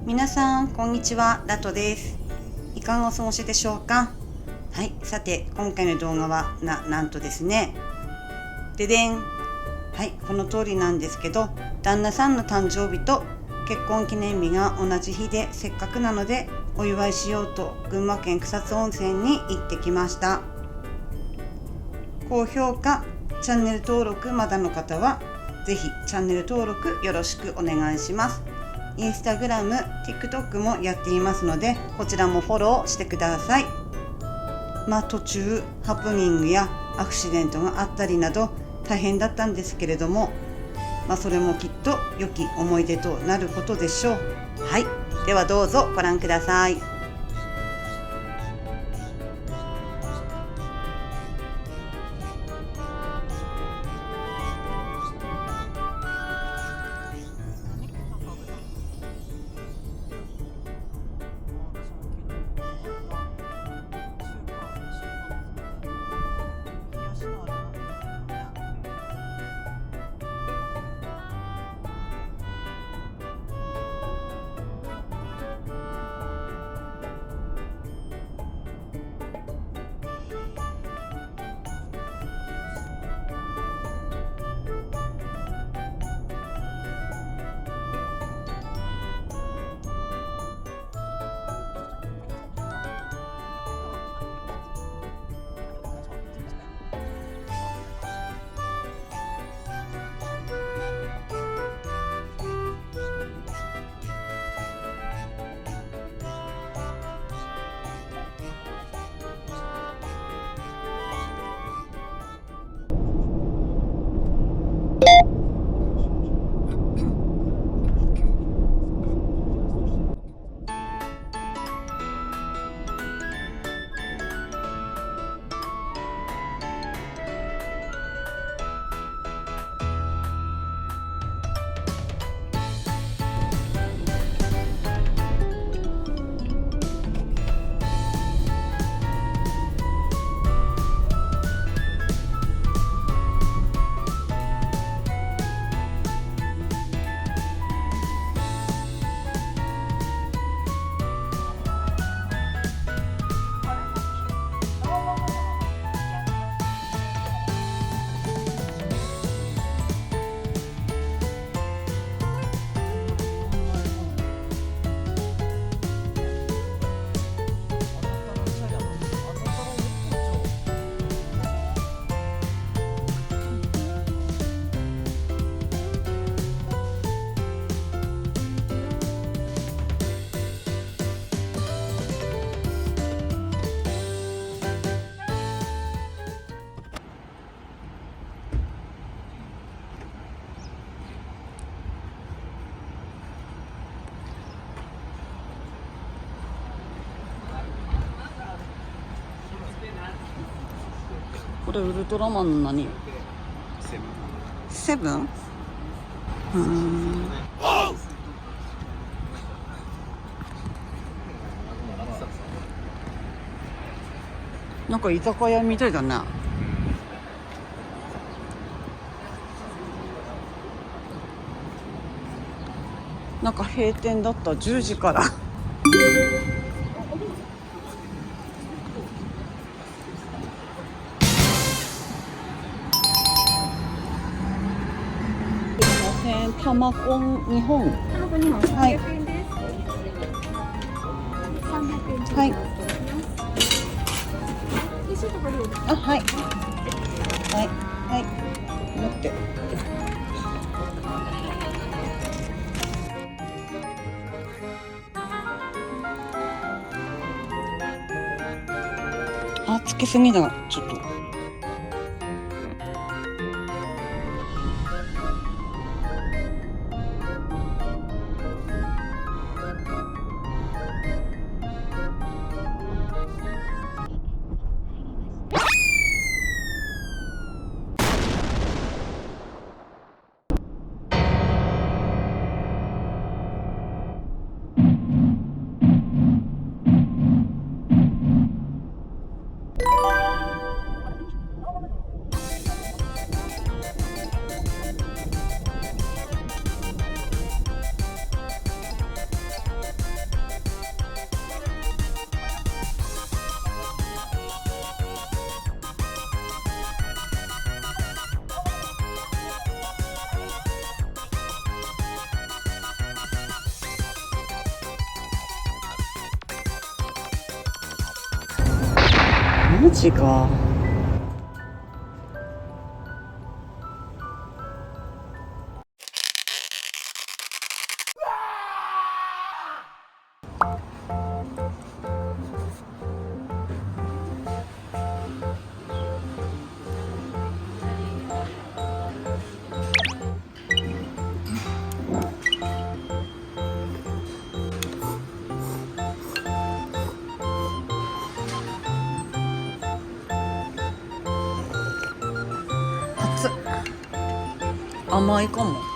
皆さんこんにちは、ラトです。いかがお過ごしでしょうか。はい、さて今回の動画はなんとですね、ででん、はい、この通りなんですけど、旦那さんの誕生日と結婚記念日が同じ日で、せっかくなのでお祝いしようと群馬県草津温泉に行ってきました。高評価、チャンネル登録まだの方はぜひチャンネル登録よろしくお願いします。インスタグラム、TikTok もやっていますので、こちらもフォローしてください。途中ハプニングやアクシデントがあったりなど大変だったんですけれども、それもきっと良き思い出となることでしょう。はい、ではどうぞご覧ください。これウルトラマンの何？セブン？なんか居酒屋みたいだね。なんか閉店だった、10時から。タマコン日本。はい。はい。あ、はい。はい。はい。持って。つけすぎだ、ちょっと。マジか。熱っ。甘いかも。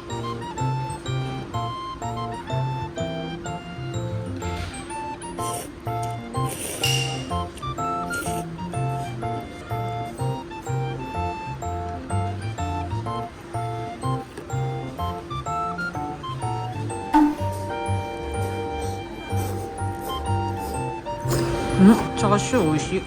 チャーシュー美味しい。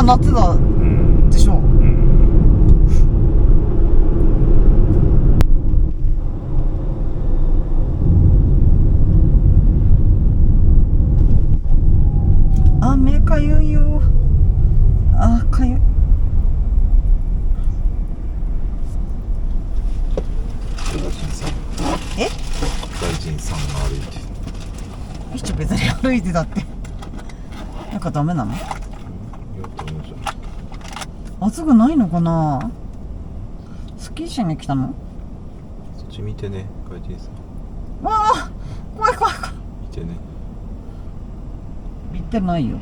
夏だうんでしょ。うん。あ、目かゆいよ。あ、かゆい。外人さんえ？外人さんが歩いてる。一緒別に歩いてだって。なんかダメなの？いやダメじゃん。暑くないのかな。スキーしに来たの？そっち見てね、外人さんわあ、怖い怖い怖い。見てね。行ってないよ。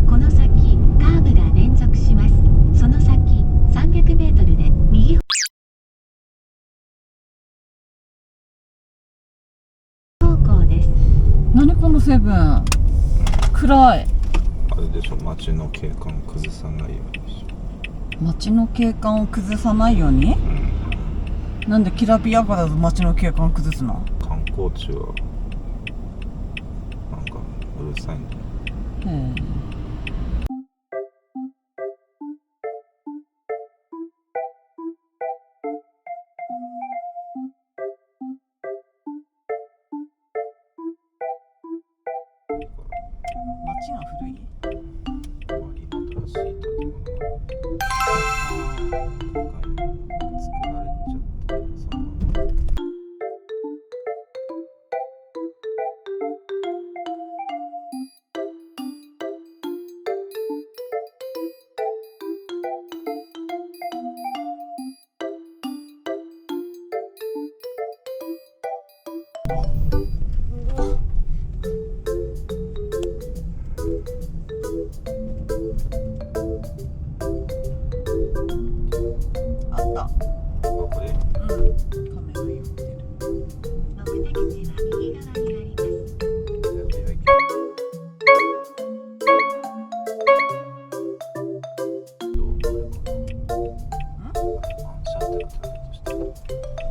この先カーブが連続します。その先300メートルで右方向です。何このセブン。暗い。あれでしょ、街の景観崩さないようにでし街の景観を崩さないように。なんできらびやかだと街の景観を崩すの？ょ。観光地はなんかうるさいんだよ。へえ。街が古い？周りの新しい建物が都会に作られちゃってそのあった。あこれうん。カメが言ってる。目的地は右側にあります。どうなるかな。反射ってことだとして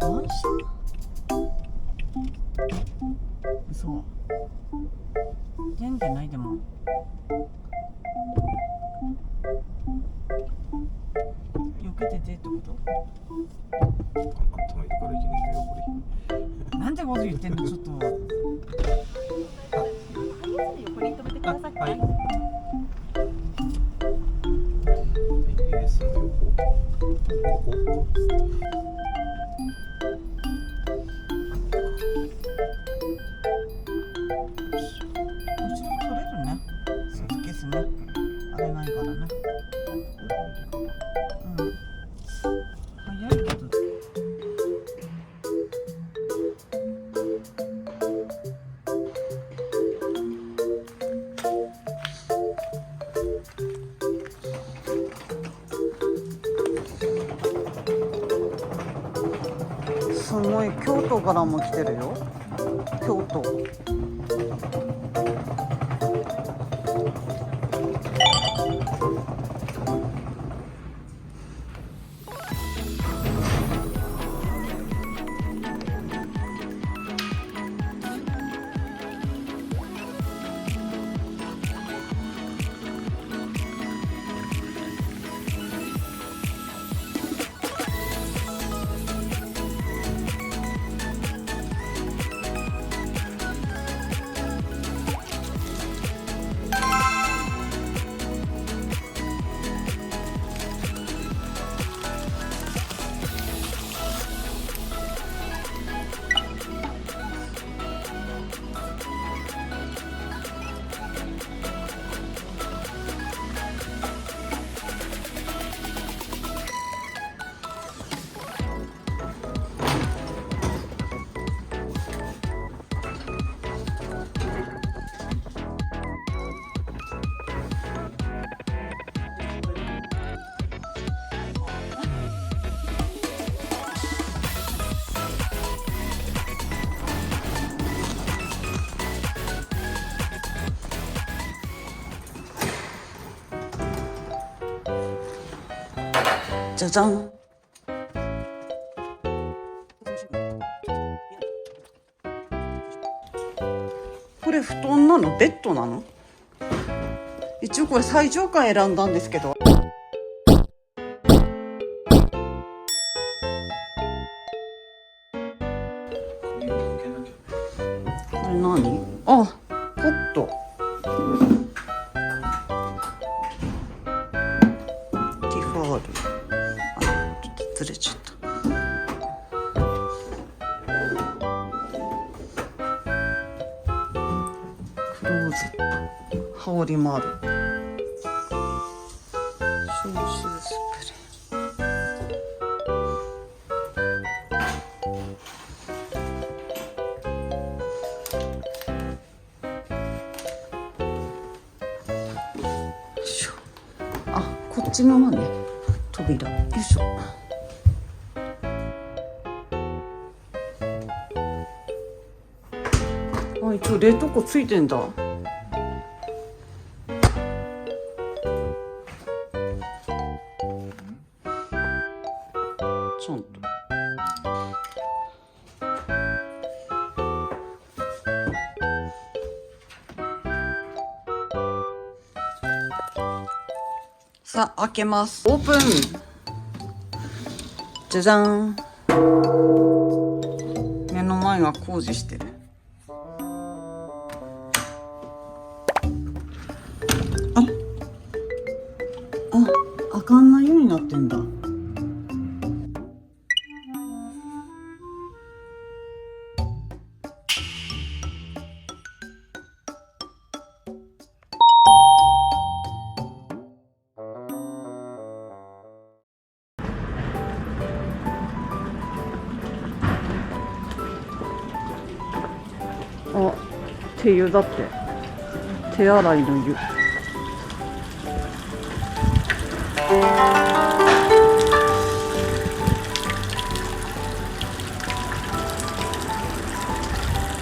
満車？嘘。全然ないでも。避けててってこと？頭いるからいけないんだよこなんてこと言ってんのちょっと。横に止めてください。はい。AS の横。ここ。後ろ取れるね。スーツケースね。あれないからね。うん。早いけど。すごい京都からも来てるよ。京都。じゃじゃん。これ布団なの？ベッドなの？一応これ最上階選んだんですけど。これ何？あ、ポット。ティファール。あ、ちょっとずれちゃった。クローゼット。羽織もある。消臭スプレー。よいしょ。あ、こっち側ね。扉。よいしょ。あ、一応冷凍庫ついてんだ。ちゃんと。さあ、開けます。オープン。じゃじゃーん。目の前が工事してる。開かんないようになってんだ。あ、手湯だって。手洗いの湯。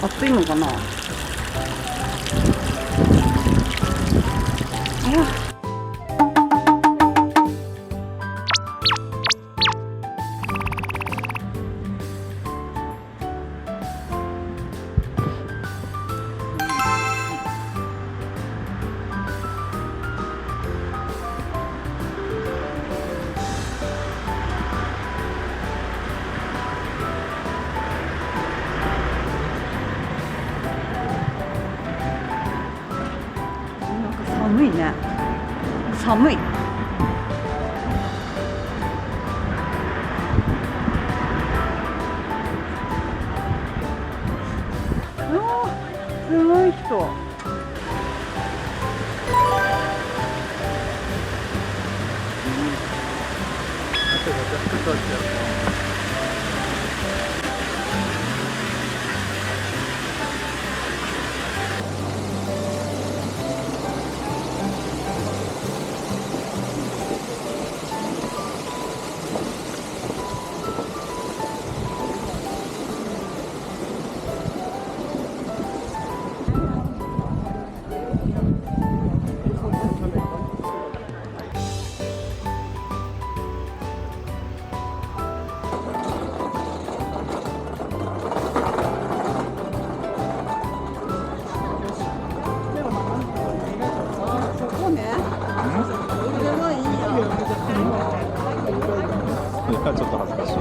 暑いのかな。寒いね。寒い。うわー、すごい人。ちょっと恥ずかしい。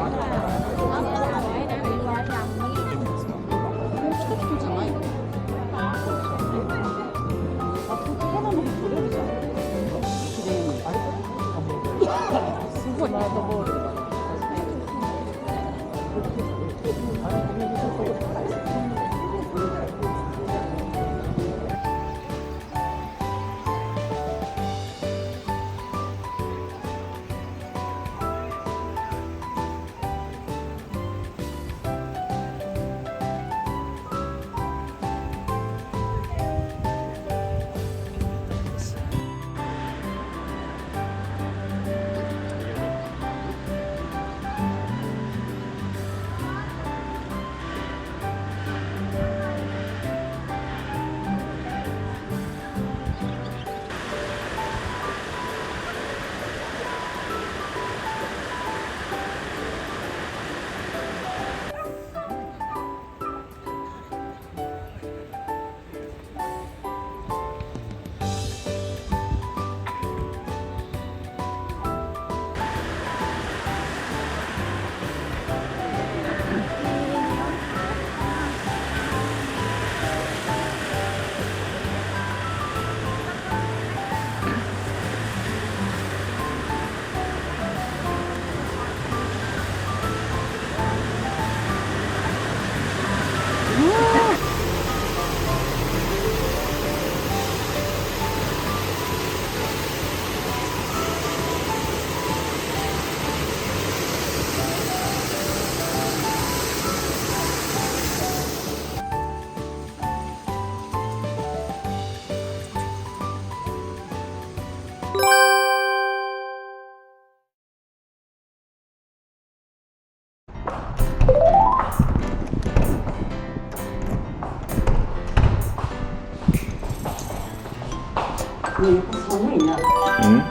ね、やっぱ寒いな。うんうん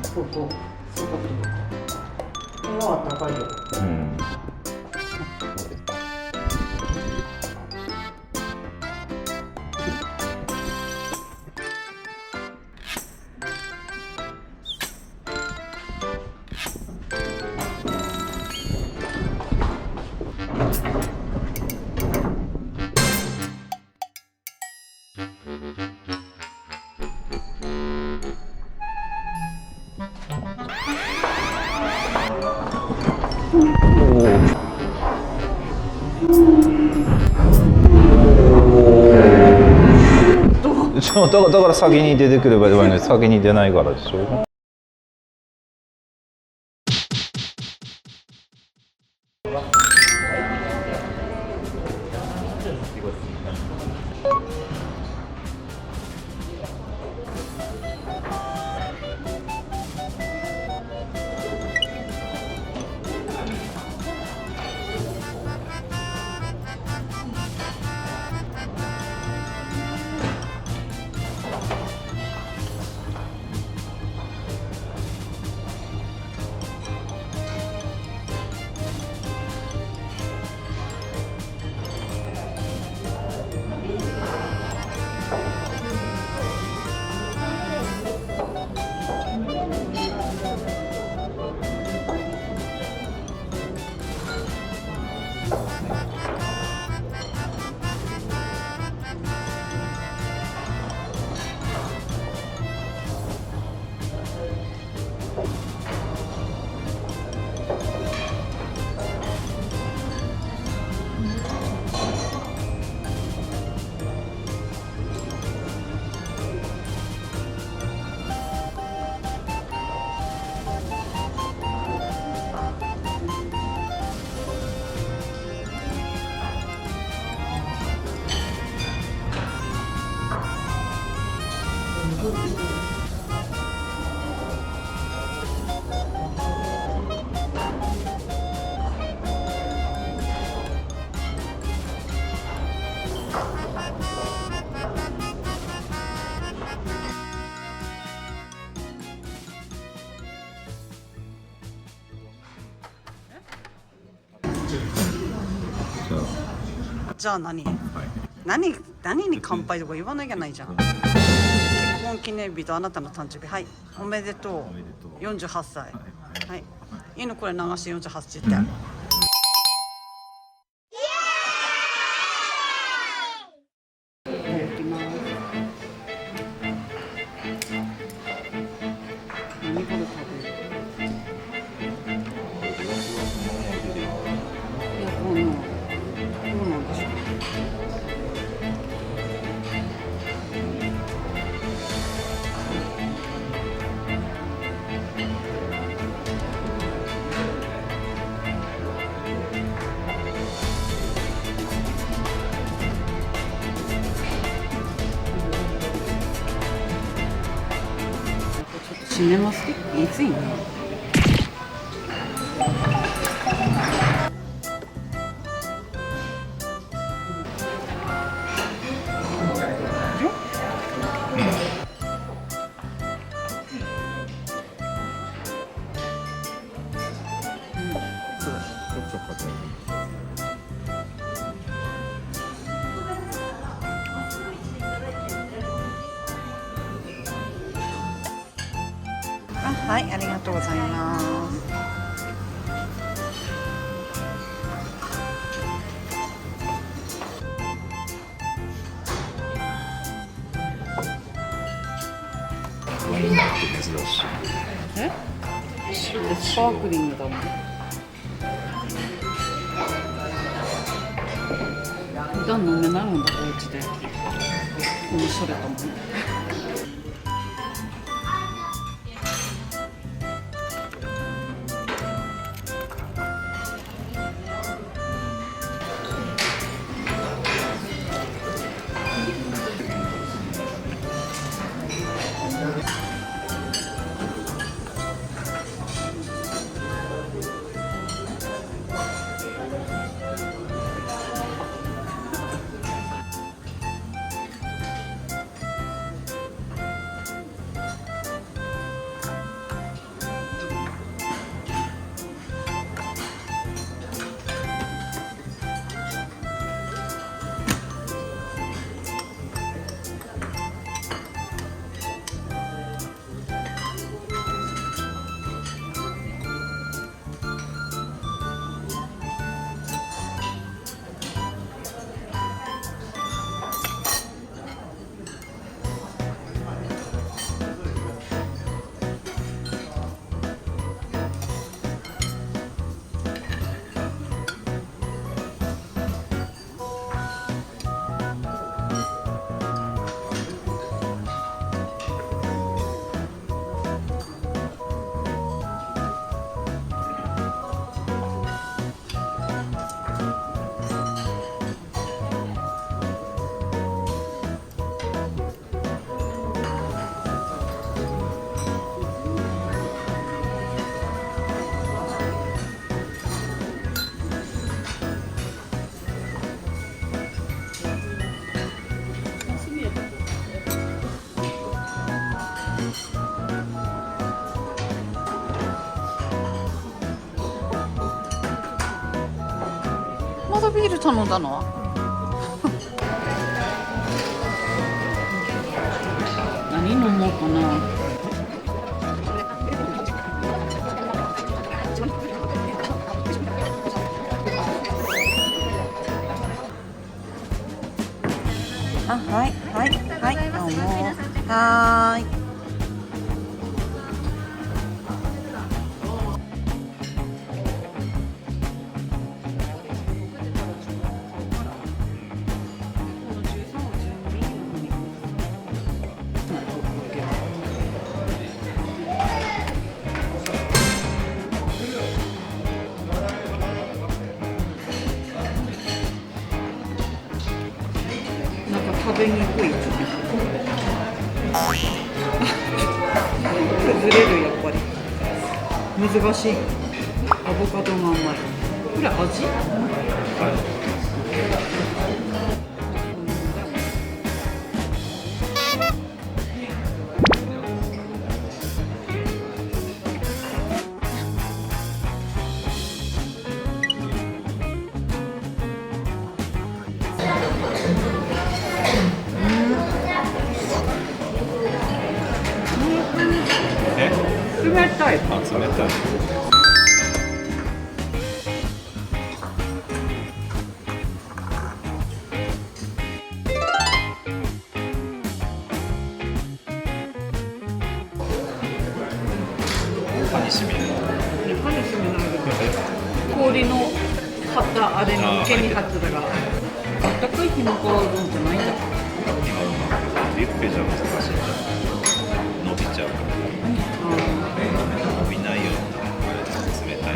そうそう。そうか。これは暖かいよ。うん。だから先に出てくればいいのに先に出ないからでしょ。じゃあ何？何に乾杯とか言わなきゃないじゃん。結婚記念日とあなたの誕生日、はい、おめでとう。48歳。はい。いいのこれ流して48って。何これ食べる？いや、こうなんでしょう。シネマスティックいついいな。はい、ありがとうございます。ワインって珍しい。え？スパークリングだもん。普段飲めないもんだ、お家で。このそれとも。ビール頼んだの？何飲もうかな。あ、はいはいはい、どうも。はーい。なんか食べにくい。崩れる、やっぱり。難しい。アボカドが甘い。これ味？冷たい。あ、冷たい。歯にしみる。歯にしみないけど、氷の張ったあれの毛に張ってたから。あったかい日の川うどんじゃないんだ。今ビュッフェじゃ難しいんだ。伸びちゃう。伸びないような冷たい。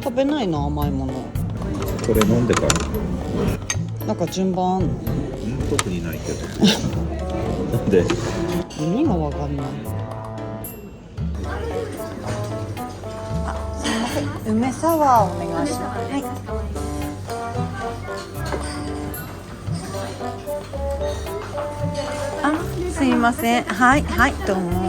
食べないの、甘いもの。これ飲んでから。なんか順番あんの？特にないけど。なんで？意味がわかんない。あ、すみません。梅サワーお願いします。はい。あ、すいません。はいはい、どうも。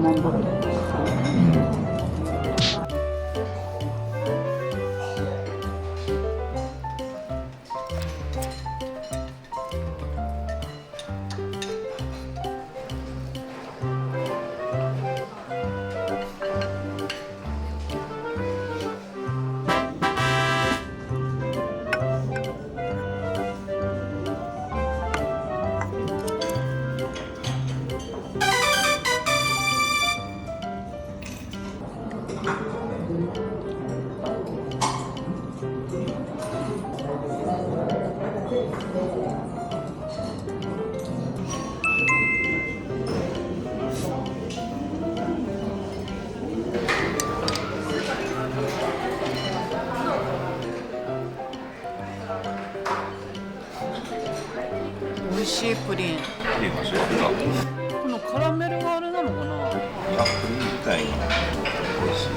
になります。美味しいプリン。プリンのシェフがこのカラメルがあれなのかな。プリンみたいな美味しい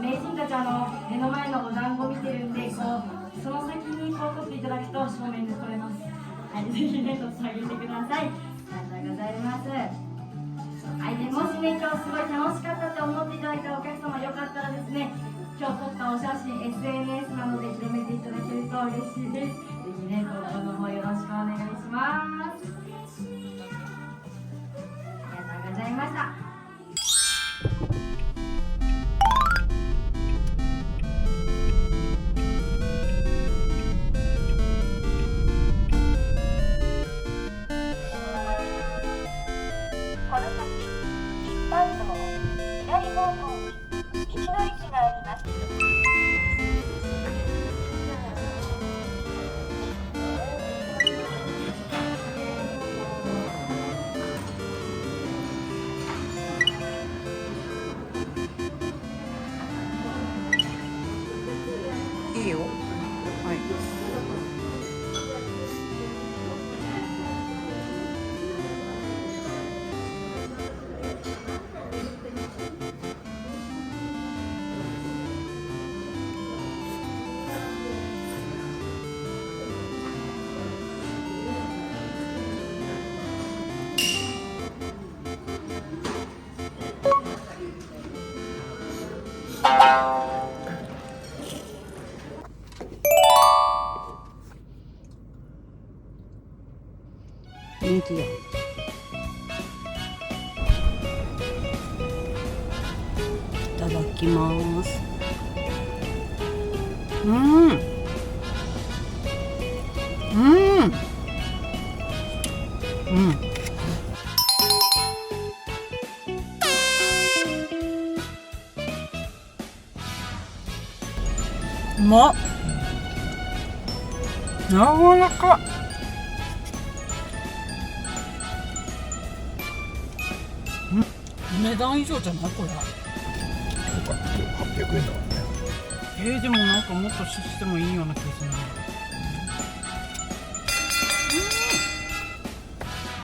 名人たち目の前のお団子見てるんで、その先に撮っていただくと正面で撮れます。はい、ぜひね、撮ってあげてください。ありがとうございます。はい、でもしね、今日すごい楽しかったと思っていただいたお客様よかったらですね、今日撮ったお写真 SNS などで広めていただけると嬉しいです。ぜひね、投稿の方よろしくお願いします。ありがとうございました。この先、一般道左方向に道の駅があります。いいよ。はい。人気や。いただきます。うまっ。柔らかい。値段以上じゃないこれ。そうか、800円だもんね。でもなんかもっとしてもいいような気がする。